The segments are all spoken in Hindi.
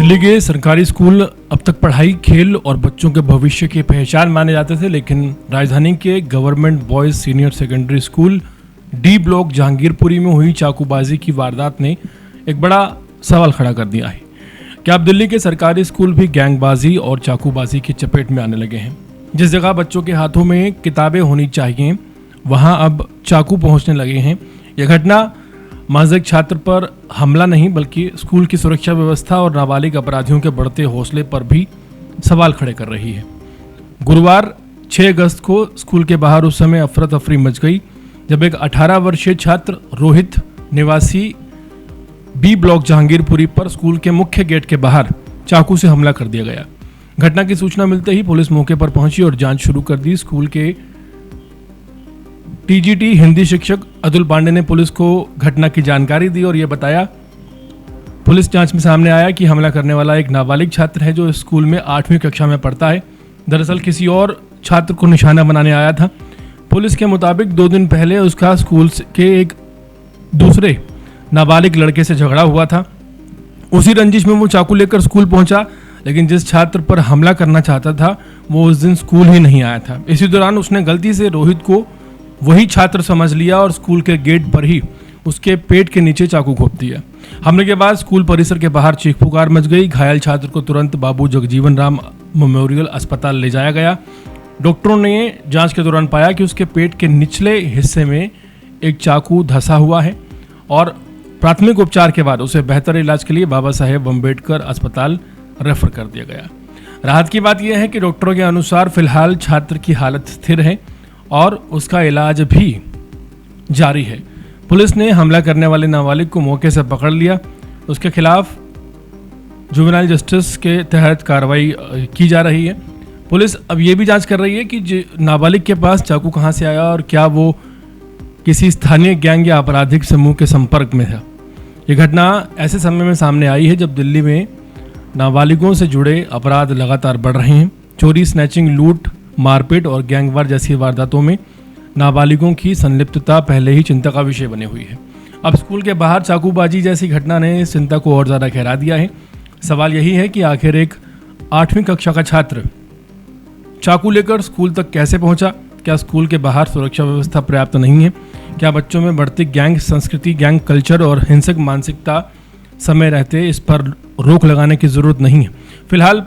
दिल्ली के सरकारी स्कूल अब तक पढ़ाई, खेल और बच्चों के भविष्य की पहचान माने जाते थे, लेकिन राजधानी के government boys senior secondary school D block Jahangirpuri में हुई चाकूबाजी की वारदात ने एक बड़ा सवाल खड़ा कर दिया है। क्या अब दिल्ली के सरकारी स्कूल भी गैंगबाजी और चाकूबाजी की चपेट में आने लगे हैं? जिस जगह बच्चों के हाथों में किताबें होनी चाहिए, वहां अब चाकू पहुंचने लगे हैं। यह घटना महज एक छात्र पर हमला नहीं, बल्कि स्कूल की सुरक्षा व्यवस्था और नाबालिग अपराधियों के बढ़ते हौसले पर भी सवाल खड़े कर रही है। गुरुवार 6 अगस्त को स्कूल के बाहर उस समय अफरा तफरी मच गई जब एक 18 वर्षीय छात्र रोहित निवासी बी ब्लॉक जहांगीरपुरी पर स्कूल के मुख्य गेट के बाहर चाकू से हमला कर दिया गया। घटना की सूचना मिलते ही पुलिस मौके पर पहुंची और जांच शुरू कर दी। स्कूल के टीजीटी हिंदी शिक्षक अतुल पांडे ने पुलिस को घटना की जानकारी दी और यह बताया, पुलिस जांच में सामने आया कि हमला करने वाला एक नाबालिग छात्र है जो स्कूल में 8वीं कक्षा में पढ़ता है। दरअसल किसी और छात्र को निशाना बनाने आया था। पुलिस के मुताबिक 2 दिन पहले उसका स्कूल के एक दूसरे नाबालिग लड़के से झगड़ा हुआ था। उसी रंजिश में वो चाकू लेकर स्कूल पहुंचा, लेकिन जिस छात्र पर हमला करना चाहता था वो उस दिन स्कूल ही नहीं आया था। इसी दौरान उसने गलती से रोहित को वही छात्र समझ लिया और स्कूल के गेट पर ही उसके पेट के नीचे चाकू घोंप दिया। हमले के बाद स्कूल परिसर के बाहर चीख पुकार मच गई। घायल छात्र को तुरंत बाबू जगजीवन राम मेमोरियल अस्पताल ले जाया गया। डॉक्टरों ने जांच के दौरान पाया कि उसके पेट के निचले हिस्से में एक चाकू धंसा हुआ है और प्राथमिक उपचार के बाद उसे बेहतर इलाज के लिए बाबा साहेब अम्बेडकर अस्पताल रेफर कर दिया गया। राहत की बात यह है कि डॉक्टरों के अनुसार फिलहाल छात्र की हालत स्थिर है और उसका इलाज भी जारी है। पुलिस ने हमला करने वाले नाबालिग को मौके से पकड़ लिया। उसके खिलाफ जुवेनाइल जस्टिस के तहत कार्रवाई की जा रही है। पुलिस अब ये भी जांच कर रही है कि नाबालिग के पास चाकू कहां से आया और क्या वो किसी स्थानीय गैंग या आपराधिक समूह के संपर्क में था। ये घटना ऐसे समय में सामने आई है जब दिल्ली में नाबालिगों से जुड़े अपराध लगातार बढ़ रहे हैं। चोरी, स्नैचिंग, लूट, मारपीट और गैंगवार जैसी वारदातों में नाबालिगों की संलिप्तता पहले ही चिंता का विषय बनी हुई है। अब स्कूल के बाहर चाकूबाजी जैसी घटना ने इस चिंता को और ज़्यादा गहरा दिया है। सवाल यही है कि आखिर एक 8वीं कक्षा का छात्र चाकू लेकर स्कूल तक कैसे पहुंचा? क्या स्कूल के बाहर सुरक्षा व्यवस्था पर्याप्त नहीं है? क्या बच्चों में बढ़ती गैंग संस्कृति, गैंग कल्चर और हिंसक मानसिकता समय रहते इस पर रोक लगाने की जरूरत नहीं है? फिलहाल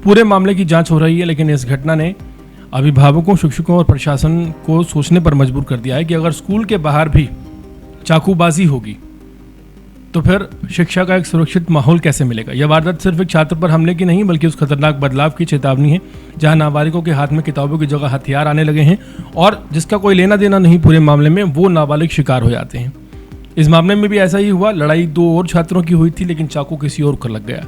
पूरे मामले की जांच हो रही है, लेकिन इस घटना ने अभिभावकों, शिक्षकों और प्रशासन को सोचने पर मजबूर कर दिया है कि अगर स्कूल के बाहर भी चाकूबाजी होगी तो फिर शिक्षा का एक सुरक्षित माहौल कैसे मिलेगा। यह वारदात सिर्फ एक छात्र पर हमले की नहीं, बल्कि उस खतरनाक बदलाव की चेतावनी है जहां नाबालिगों के हाथ में किताबों की जगह हथियार आने लगे हैं और जिसका कोई लेना देना नहीं पूरे मामले में, वो नाबालिग शिकार हो जाते हैं। इस मामले में भी ऐसा ही हुआ। लड़ाई 2 और छात्रों की हुई थी, लेकिन चाकू किसी और को लग गया।